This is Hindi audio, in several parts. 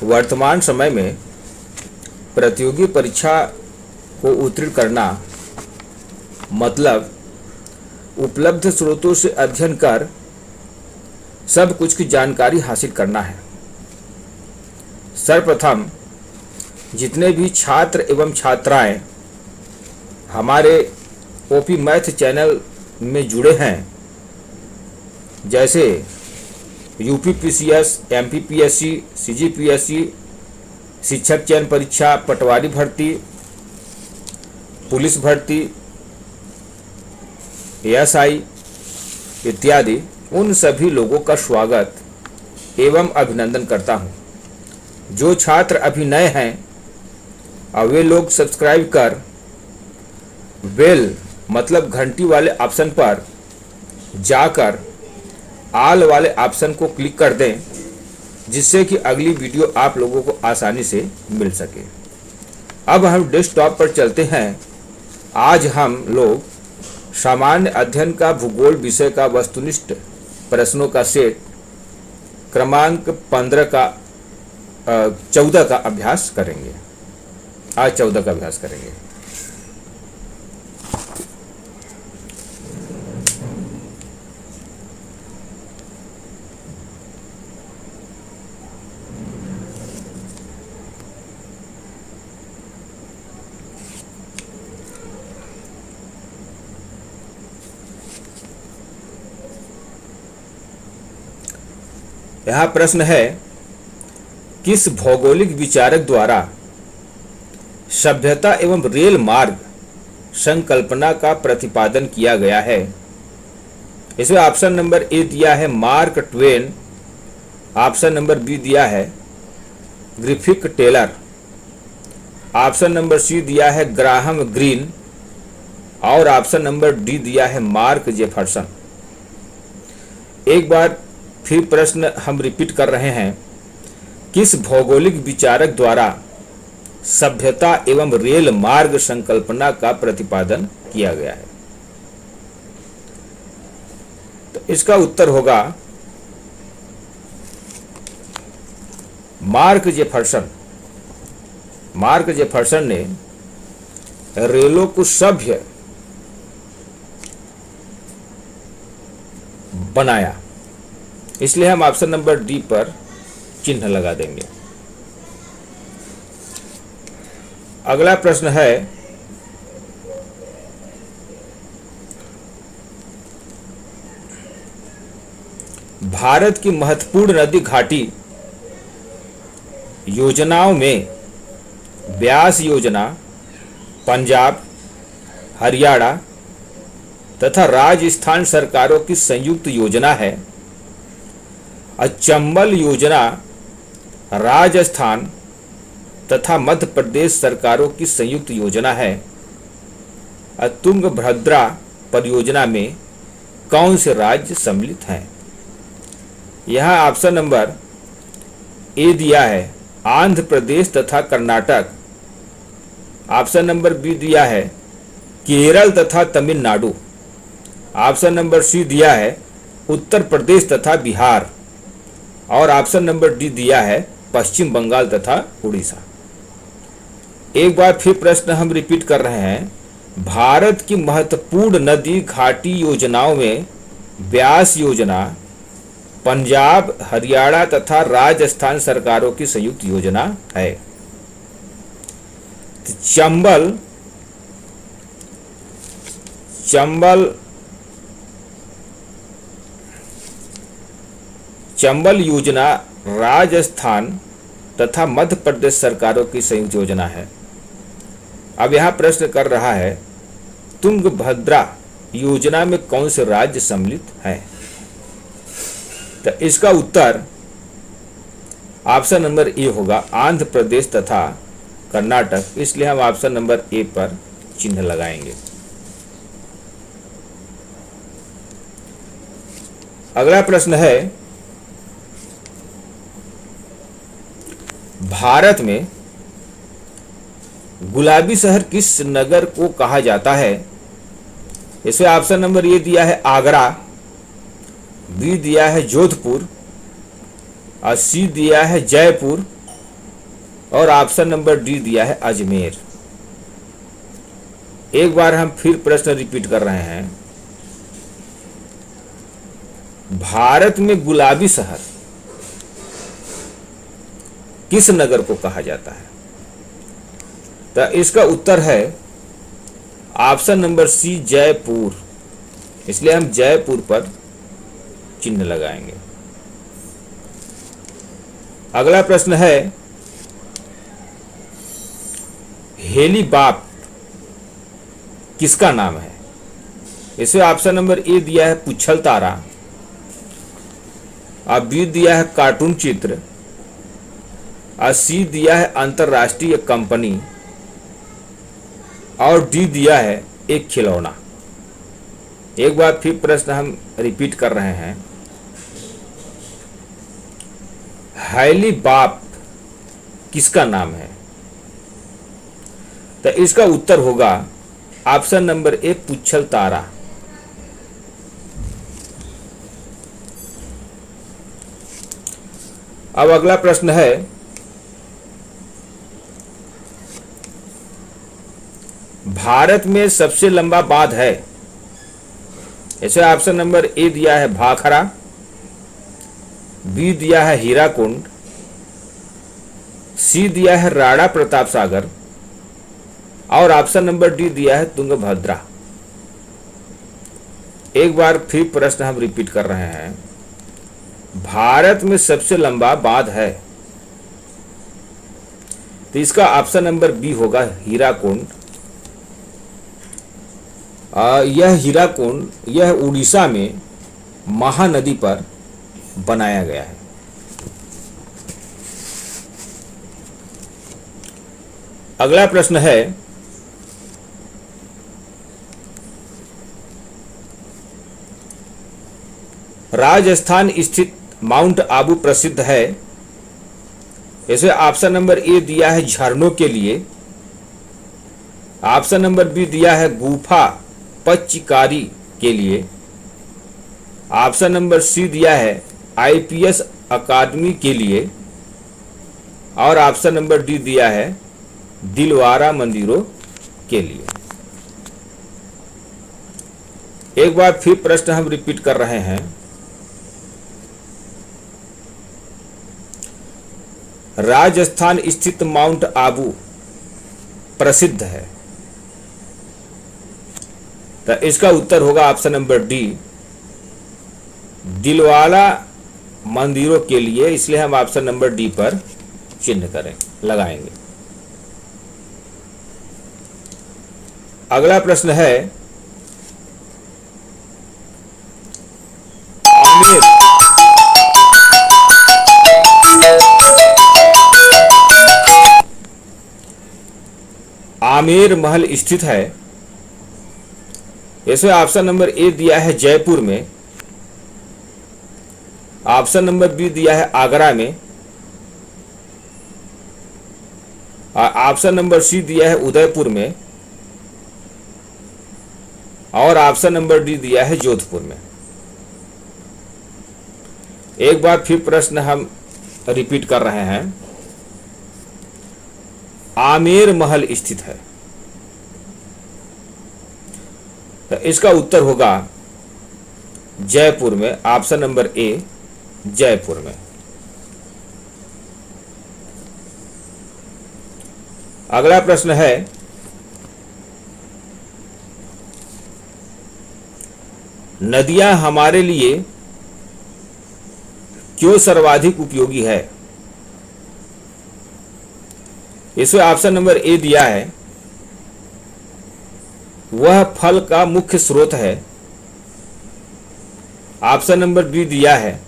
वर्तमान समय में प्रतियोगी परीक्षा को उत्तीर्ण करना मतलब उपलब्ध स्रोतों से अध्ययन कर सब कुछ की जानकारी हासिल करना है। सर्वप्रथम जितने भी छात्र एवं छात्राएं हमारे ओपी मैथ चैनल में जुड़े हैं, जैसे यूपीपीसीएस, एमपीपीएससी, सीजीपीएससी, शिक्षक चयन परीक्षा, पटवारी भर्ती, पुलिस भर्ती, एएसआई इत्यादि, उन सभी लोगों का स्वागत एवं अभिनंदन करता हूं। जो छात्र अभी नए हैं और वे लोग सब्सक्राइब कर बेल मतलब घंटी वाले ऑप्शन पर जाकर ऑल वाले ऑप्शन को क्लिक कर दें, जिससे कि अगली वीडियो आप लोगों को आसानी से मिल सके। अब हम डेस्कटॉप पर चलते हैं। आज हम लोग सामान्य अध्ययन का भूगोल विषय का वस्तुनिष्ठ प्रश्नों का सेट क्रमांक 14 का अभ्यास करेंगे। आज 14 का अभ्यास करेंगे। यहाँ प्रश्न है, किस भौगोलिक विचारक द्वारा सभ्यता एवं रेल मार्ग संकल्पना का प्रतिपादन किया गया है? इसमें ऑप्शन नंबर ए दिया है Mark Twain, option number B दिया है Griffith Taylor, option number C दिया है ग्राहम ग्रीन और ऑप्शन नंबर डी दिया है मार्क जेफरसन। एक बार फिर प्रश्न हम रिपीट कर रहे हैं, किस भौगोलिक विचारक द्वारा सभ्यता एवं रेल मार्ग संकल्पना का प्रतिपादन किया गया है? तो इसका उत्तर होगा मार्क जेफरसन। मार्क जेफरसन ने रेलों को सभ्य बनाया, इसलिए हम ऑप्शन नंबर डी पर चिन्ह लगा देंगे। अगला प्रश्न है, भारत की महत्वपूर्ण नदी घाटी योजनाओं में ब्यास योजना पंजाब, हरियाणा तथा राजस्थान सरकारों की संयुक्त योजना है। चंबल योजना राजस्थान तथा मध्य प्रदेश सरकारों की संयुक्त योजना है। तुंगभद्रा परियोजना में कौन से राज्य सम्मिलित हैं? यहाँ ऑप्शन नंबर ए दिया है आंध्र प्रदेश तथा कर्नाटक, ऑप्शन नंबर बी दिया है केरल तथा तमिलनाडु, ऑप्शन नंबर सी दिया है उत्तर प्रदेश तथा बिहार और ऑप्शन नंबर डी दिया है पश्चिम बंगाल तथा उड़ीसा। एक बार फिर प्रश्न हम रिपीट कर रहे हैं, भारत की महत्वपूर्ण नदी घाटी योजनाओं में ब्यास योजना पंजाब, हरियाणा तथा राजस्थान सरकारों की संयुक्त योजना है। चंबल योजना राजस्थान तथा मध्य प्रदेश सरकारों की संयुक्त योजना है। अब यहां प्रश्न कर रहा है, तुंगभद्रा योजना में कौन से राज्य सम्मिलित हैं? तो इसका उत्तर ऑप्शन नंबर ए होगा आंध्र प्रदेश तथा कर्नाटक, इसलिए हम ऑप्शन नंबर ए पर चिन्ह लगाएंगे। अगला प्रश्न है, भारत में गुलाबी शहर किस नगर को कहा जाता है? इसमें ऑप्शन नंबर ए दिया है आगरा, बी दिया है जोधपुर और सी दिया है जयपुर और ऑप्शन नंबर डी दिया है अजमेर। एक बार हम फिर प्रश्न रिपीट कर रहे हैं, भारत में गुलाबी शहर किस नगर को कहा जाता है? तो इसका उत्तर है ऑप्शन नंबर सी जयपुर। इसलिए हम जयपुर पर चिन्ह लगाएंगे। अगला प्रश्न है, हेलीबाप किसका नाम है? इसे ऑप्शन नंबर ए दिया है पुच्छल तारा, और बी दिया है कार्टून चित्र, और सी दिया है अंतरराष्ट्रीय कंपनी, और डी दिया है एक खिलौना। एक बार फिर प्रश्न हम रिपीट कर रहे हैं, हेलीबाप किसका नाम है? तो इसका उत्तर होगा ऑप्शन नंबर ए पुच्छल तारा। अब अगला प्रश्न है, भारत में सबसे लंबा बांध है? इसे ऑप्शन नंबर ए दिया है भाखरा, बी दिया है हीराकुंड, सी दिया है राणा प्रताप सागर, और ऑप्शन नंबर डी दिया है तुंगभद्रा। एक बार फिर प्रश्न हम रिपीट कर रहे हैं, भारत में सबसे लंबा बांध है? तो इसका ऑप्शन नंबर बी होगा हीराकुंड। यह हीराकुंड यह उड़ीसा में महानदी पर बनाया गया है। अगला प्रश्न है, राजस्थान स्थित माउंट आबू प्रसिद्ध है? इसे ऑप्शन नंबर ए दिया है झरनों के लिए, ऑप्शन नंबर बी दिया है गुफा पच्चीकारी के लिए, ऑप्शन नंबर सी दिया है आईपीएस अकादमी के लिए, और ऑप्शन नंबर डी दिया है दिलवारा मंदिरों के लिए। एक बार फिर प्रश्न हम रिपीट कर रहे हैं, राजस्थान स्थित माउंट आबू प्रसिद्ध है? तो इसका उत्तर होगा ऑप्शन नंबर डी दिलवाला मंदिरों के लिए। इसलिए हम ऑप्शन नंबर डी पर चिन्ह लगाएंगे। अगला प्रश्न है, आमेर महल स्थित है? इसमें ऑप्शन नंबर ए दिया है जयपुर में, ऑप्शन नंबर बी दिया है आगरा में, और ऑप्शन नंबर सी दिया है उदयपुर में, और ऑप्शन नंबर डी दिया है जोधपुर में। एक बार फिर प्रश्न हम रिपीट कर रहे हैं, आमेर महल स्थित है? तो इसका उत्तर होगा जयपुर में, ऑप्शन नंबर ए जयपुर में। अगला प्रश्न है, नदियां हमारे लिए क्यों सर्वाधिक उपयोगी है? इसमें ऑप्शन नंबर ए दिया है वह फल का मुख्य स्रोत है, ऑप्शन नंबर बी दिया है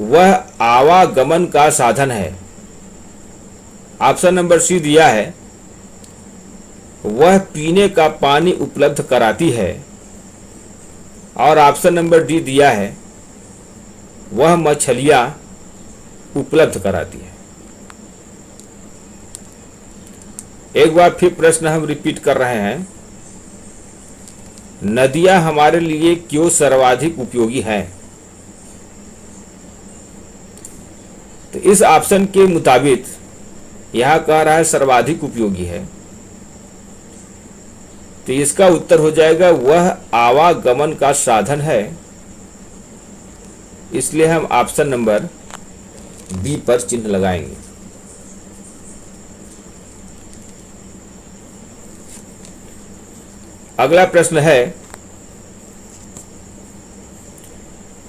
वह आवागमन का साधन है, ऑप्शन नंबर सी दिया है वह पीने का पानी उपलब्ध कराती है, और ऑप्शन नंबर डी दिया है वह मछलियां उपलब्ध कराती है। एक बार फिर प्रश्न हम रिपीट कर रहे हैं, नदियां हमारे लिए क्यों सर्वाधिक उपयोगी हैं? तो इस ऑप्शन के मुताबिक यहां कह रहा है सर्वाधिक उपयोगी है, तो इसका उत्तर हो जाएगा वह आवागमन का साधन है। इसलिए हम ऑप्शन नंबर बी पर चिन्ह लगाएंगे। अगला प्रश्न है,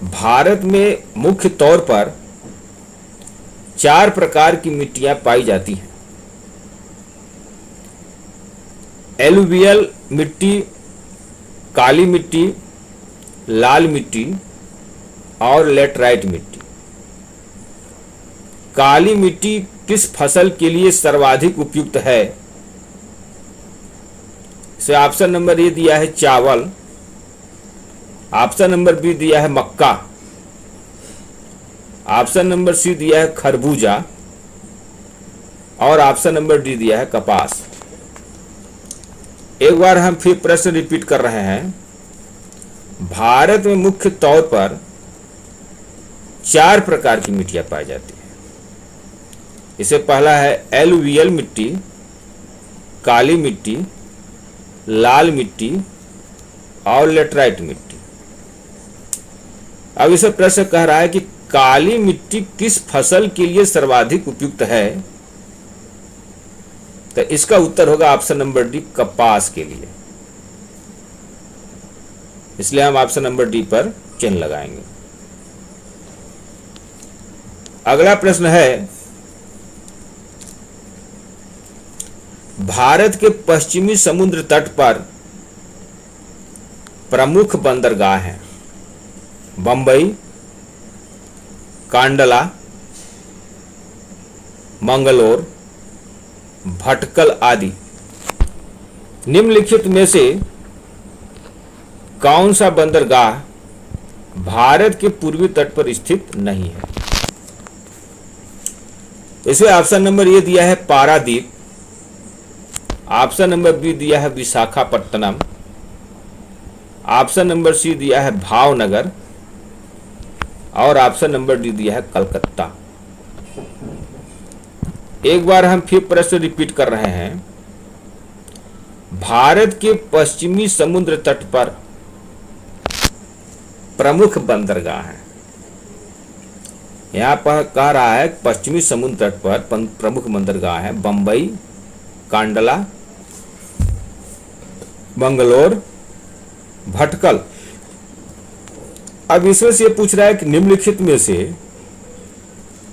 भारत में मुख्य तौर पर 4 प्रकार की मिट्टियां पाई जाती हैं। एलुवियल मिट्टी, काली मिट्टी, लाल मिट्टी और लैटराइट मिट्टी। काली मिट्टी किस फसल के लिए सर्वाधिक उपयुक्त है? इसे ऑप्शन नंबर ए दिया है चावल, ऑप्शन नंबर बी दिया है मक्का, ऑप्शन नंबर सी दिया है खरबूजा और ऑप्शन नंबर डी दिया है कपास। एक बार हम फिर प्रश्न रिपीट कर रहे हैं। भारत में मुख्य तौर पर 4 प्रकार की मिट्टियां पाई जाती हैं। इसे पहला है एलुवियल मिट्टी, काली मिट्टी, लाल मिट्टी और लेटराइट मिट्टी। अब इसे प्रश्न कह रहा है कि काली मिट्टी किस फसल के लिए सर्वाधिक उपयुक्त है? तो इसका उत्तर होगा ऑप्शन नंबर डी, कपास के लिए। इसलिए हम ऑप्शन नंबर डी पर चिन्ह लगाएंगे। अगला प्रश्न है, भारत के पश्चिमी समुद्र तट पर प्रमुख बंदरगाह हैं। बंबई, कांडला, मंगलोर, भटकल आदि। निम्नलिखित में से कौन सा बंदरगाह भारत के पूर्वी तट पर स्थित नहीं है? इसे ऑप्शन नंबर ए दिया है पारादीप, ऑप्शन नंबर बी दिया है विशाखापट्टनम, ऑप्शन नंबर सी दिया है भावनगर और ऑप्शन नंबर डी दिया है कलकत्ता। एक बार हम फिर प्रश्न रिपीट कर रहे हैं। भारत के पश्चिमी समुद्र तट पर प्रमुख बंदरगाह है। यहां पर कह रहा है पश्चिमी समुद्र तट पर प्रमुख बंदरगाह है बंबई, कांडला, मंगलोर, भटकल। अब इसमें से पूछ रहा है कि निम्नलिखित में से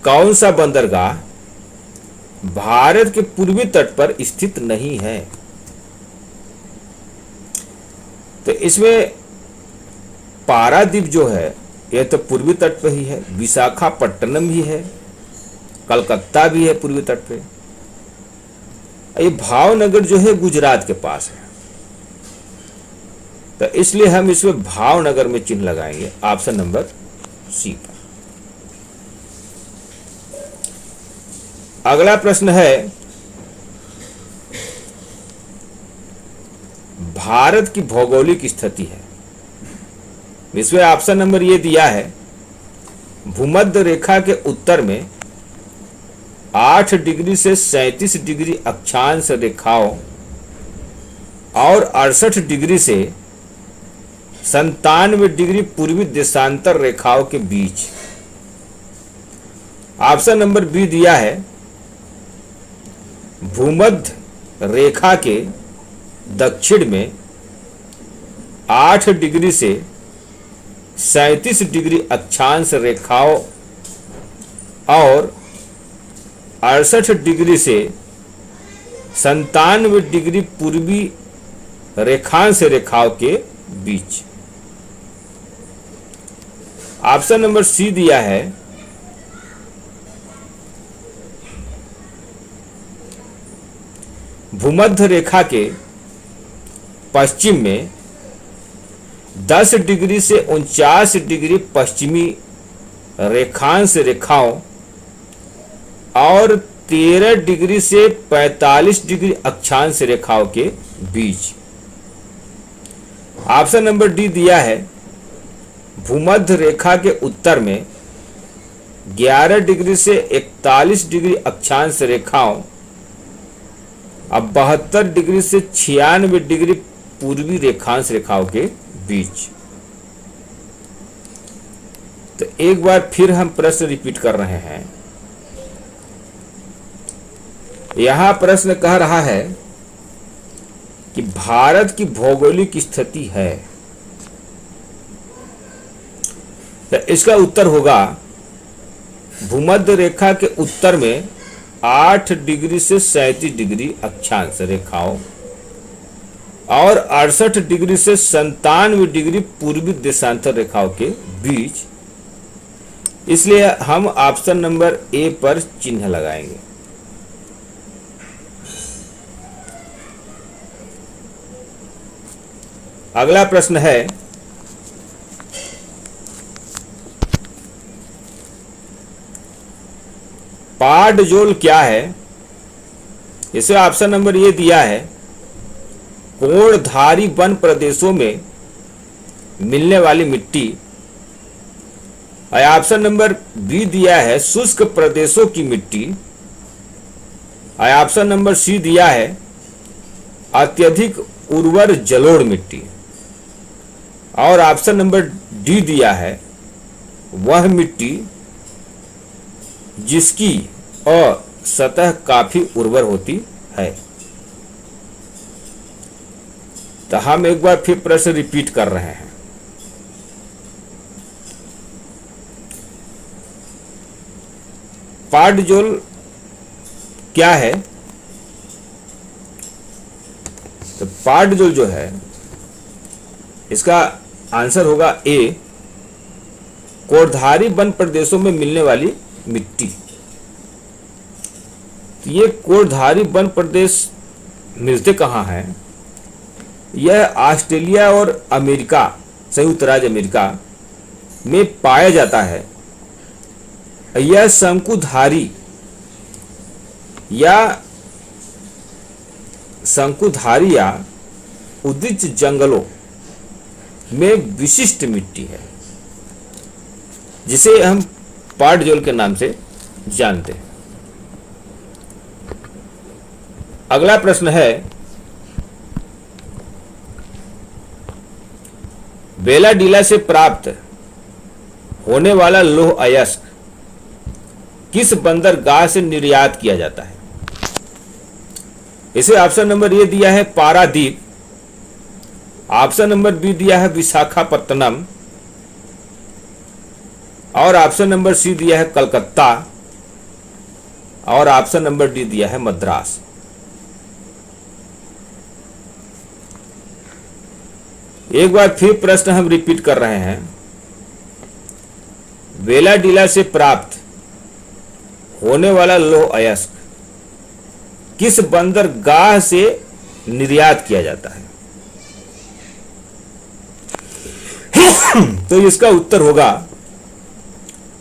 कौन सा बंदरगाह भारत के पूर्वी तट पर स्थित नहीं है? तो इसमें पारादीप जो है यह तो पूर्वी तट पर ही है, विशाखापट्टनम भी है, कलकत्ता भी है पूर्वी तट पे। ये भावनगर जो है गुजरात के पास है, तो इसलिए हम इसमें भावनगर में चिन्ह लगाएंगे ऑप्शन नंबर सी पर। अगला प्रश्न है, भारत की भौगोलिक स्थिति है। इसमें ऑप्शन नंबर ये दिया है भूमध्य रेखा के उत्तर में 8 डिग्री से 37 डिग्री अक्षांश रेखाओं और 68 डिग्री से 97 डिग्री पूर्वी देशांतर रेखाओं के बीच। ऑप्शन नंबर बी दिया है भूमध्य रेखा के दक्षिण में 8 डिग्री से 37 डिग्री अक्षांश रेखाओं और 68 डिग्री से 97 डिग्री पूर्वी रेखांश रेखाओं के बीच। ऑप्शन नंबर सी दिया है भूमध्य रेखा के पश्चिम में 10 डिग्री से 49 डिग्री पश्चिमी रेखांश रेखाओं और 13 डिग्री से 45 डिग्री अक्षांश रेखाओं के बीच। ऑप्शन नंबर डी दिया है भूमध्य रेखा के उत्तर में 11 डिग्री से 41 डिग्री अक्षांश रेखाओं अब 72 डिग्री से 96 डिग्री पूर्वी रेखांश रेखाओं के बीच। तो एक बार फिर हम प्रश्न रिपीट कर रहे हैं। यहां प्रश्न कह रहा है कि भारत की भौगोलिक स्थिति है, तो इसका उत्तर होगा भूमध्य रेखा के उत्तर में 8 डिग्री से 37 डिग्री अक्षांश रेखाओं और 68 डिग्री से 97 डिग्री पूर्वी देशांतर रेखाओं के बीच। इसलिए हम ऑप्शन नंबर ए पर चिन्ह लगाएंगे। अगला प्रश्न है, पाटजोल क्या है? इसे ऑप्शन नंबर ए दिया है कोणधारी वन प्रदेशों में मिलने वाली मिट्टी, और ऑप्शन नंबर बी दिया है शुष्क प्रदेशों की मिट्टी, और ऑप्शन नंबर सी दिया है अत्यधिक उर्वर जलोढ़ मिट्टी, और ऑप्शन नंबर डी दिया है वह मिट्टी जिसकी सतह काफी उर्वर होती है। तो हम एक बार फिर प्रश्न रिपीट कर रहे हैं। पाटजोल क्या है? तो पाटजोल जो है इसका आंसर होगा ए कोणधारी वन प्रदेशों में मिलने वाली मिट्टी। तो ये कोणधारी वन प्रदेश मिलते कहाँ हैं? यह ऑस्ट्रेलिया और अमेरिका, संयुक्त राज्य अमेरिका में पाया जाता है। यह शंकुधारी या उद्भिज जंगलों में विशिष्ट मिट्टी है, जिसे हम पाटजोल के नाम से जानते हैं। अगला प्रश्न है, बेलाडीला से प्राप्त होने वाला लौह अयस्क किस बंदरगाह से निर्यात किया जाता है? इसे ऑप्शन नंबर ए दिया है पारादीप, ऑप्शन नंबर बी दिया है विशाखापत्तनम, और ऑप्शन नंबर सी दिया है कलकत्ता, और ऑप्शन नंबर डी दिया है मद्रास। एक बार फिर प्रश्न हम रिपीट कर रहे हैं। बेलाडीला से प्राप्त होने वाला लौह अयस्क किस बंदरगाह से निर्यात किया जाता है? तो इसका उत्तर होगा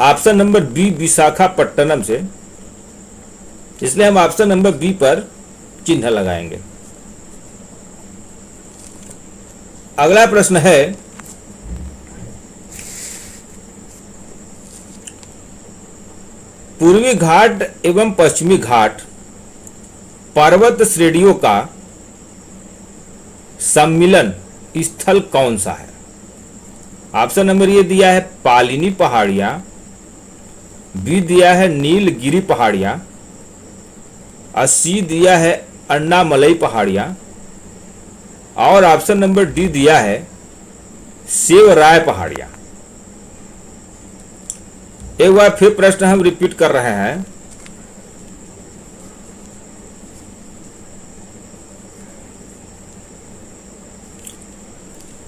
ऑप्शन नंबर बी विशाखापट्टनम से। इसलिए हम ऑप्शन नंबर बी पर चिन्ह लगाएंगे। अगला प्रश्न है, पूर्वी घाट एवं पश्चिमी घाट पर्वत श्रेणियों का सम्मिलन स्थल कौन सा है? ऑप्शन नंबर ए दिया है पालिनी पहाड़ियां, बी दिया है नीलगिरी पहाड़ियां, और सी दिया है अन्नामलई पहाड़ियां, और ऑप्शन नंबर डी दिया है सेवराय पहाड़ियां। एक बार फिर प्रश्न हम रिपीट कर रहे हैं।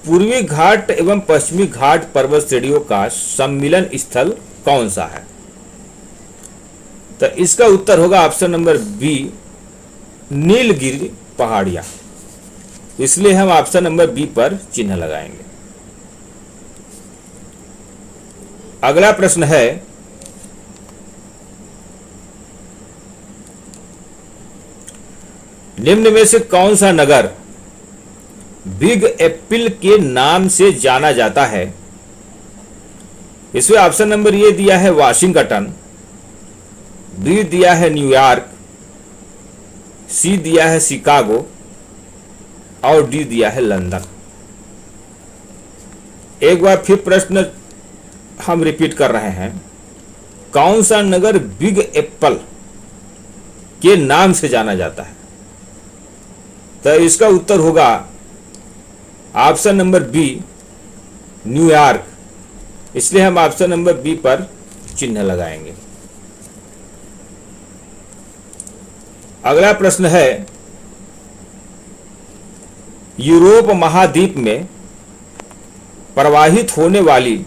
पूर्वी घाट एवं पश्चिमी घाट पर्वत श्रेणियों का सम्मिलन स्थल कौन सा है? तो इसका उत्तर होगा ऑप्शन नंबर बी नीलगिरी पहाड़ियां। इसलिए हम ऑप्शन नंबर बी पर चिन्ह लगाएंगे। अगला प्रश्न है, निम्न में से कौन सा नगर बिग एप्पल के नाम से जाना जाता है? इसमें ऑप्शन नंबर ए दिया है वाशिंगटन, बी दिया है न्यूयॉर्क, सी दिया है शिकागो और डी दिया है लंदन। एक बार फिर प्रश्न हम रिपीट कर रहे हैं, कौन सा नगर बिग एप्पल के नाम से जाना जाता है? तो इसका उत्तर होगा ऑप्शन नंबर बी, न्यूयॉर्क। इसलिए हम ऑप्शन नंबर बी पर चिन्ह लगाएंगे। अगला प्रश्न है, यूरोप महाद्वीप में प्रवाहित होने वाली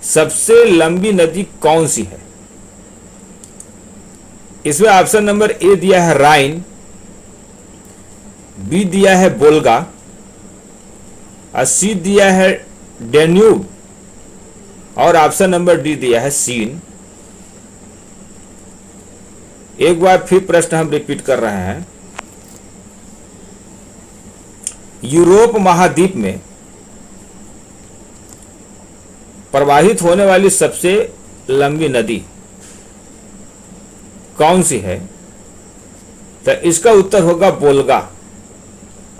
सबसे लंबी नदी कौन सी है? इसमें ऑप्शन नंबर ए दिया है राइन, बी दिया है वोल्गा और सी दिया है डेन्यूब और ऑप्शन नंबर डी दिया है सीन। एक बार फिर प्रश्न हम रिपीट कर रहे हैं, यूरोप महाद्वीप में प्रवाहित होने वाली सबसे लंबी नदी कौन सी है? तो इसका उत्तर होगा वोल्गा,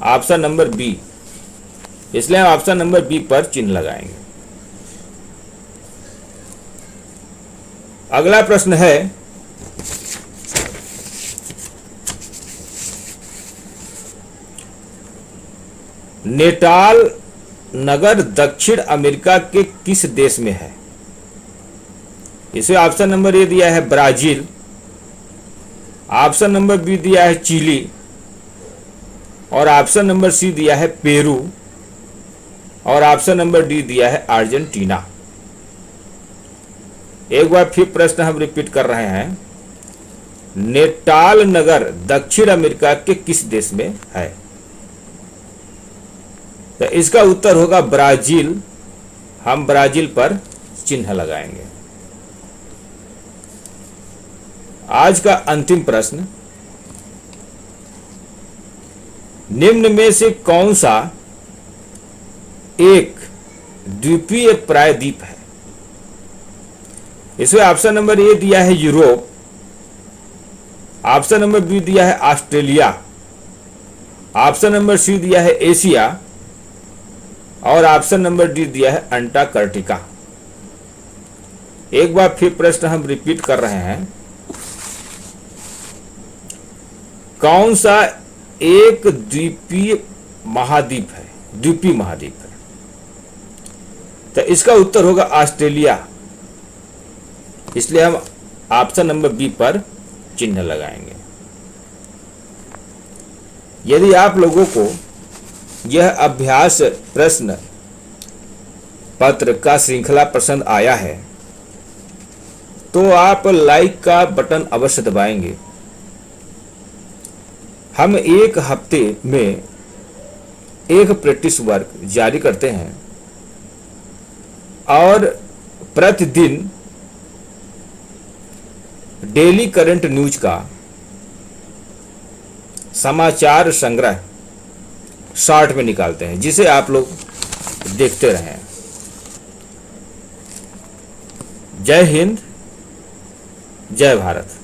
ऑप्शन नंबर बी। इसलिए हम ऑप्शन नंबर बी पर चिन्ह लगाएंगे। अगला प्रश्न है, नेटाल नगर दक्षिण अमेरिका के किस देश में है? इसमें ऑप्शन नंबर ए दिया है ब्राजील, ऑप्शन नंबर बी दिया है चिली और ऑप्शन नंबर सी दिया है पेरू और ऑप्शन नंबर डी दिया है अर्जेंटीना। एक बार फिर प्रश्न हम रिपीट कर रहे हैं, नेटाल नगर दक्षिण अमेरिका के किस देश में है? तो इसका उत्तर होगा ब्राजील। हम ब्राजील पर चिन्ह लगाएंगे। आज का अंतिम प्रश्न, निम्न में से कौन सा एक द्वीपीय प्रायद्वीप है? इसमें ऑप्शन नंबर ए दिया है यूरोप, ऑप्शन नंबर बी दिया है ऑस्ट्रेलिया, ऑप्शन नंबर सी दिया है एशिया और ऑप्शन नंबर डी दिया है अंटार्कटिका। एक बार फिर प्रश्न हम रिपीट कर रहे हैं, कौन सा एक द्वीपीय महाद्वीप है, द्वीपीय महाद्वीप है? तो इसका उत्तर होगा ऑस्ट्रेलिया। इसलिए हम ऑप्शन नंबर बी पर चिन्ह लगाएंगे। यदि आप लोगों को यह अभ्यास प्रश्न पत्र का श्रृंखला पसंद आया है तो आप लाइक का बटन अवश्य दबाएंगे। हम एक हफ्ते में एक प्रैक्टिस वर्क जारी करते हैं और प्रतिदिन डेली करंट न्यूज का समाचार संग्रह शॉर्ट में निकालते हैं, जिसे आप लोग देखते रहें। जय हिंद, जय भारत।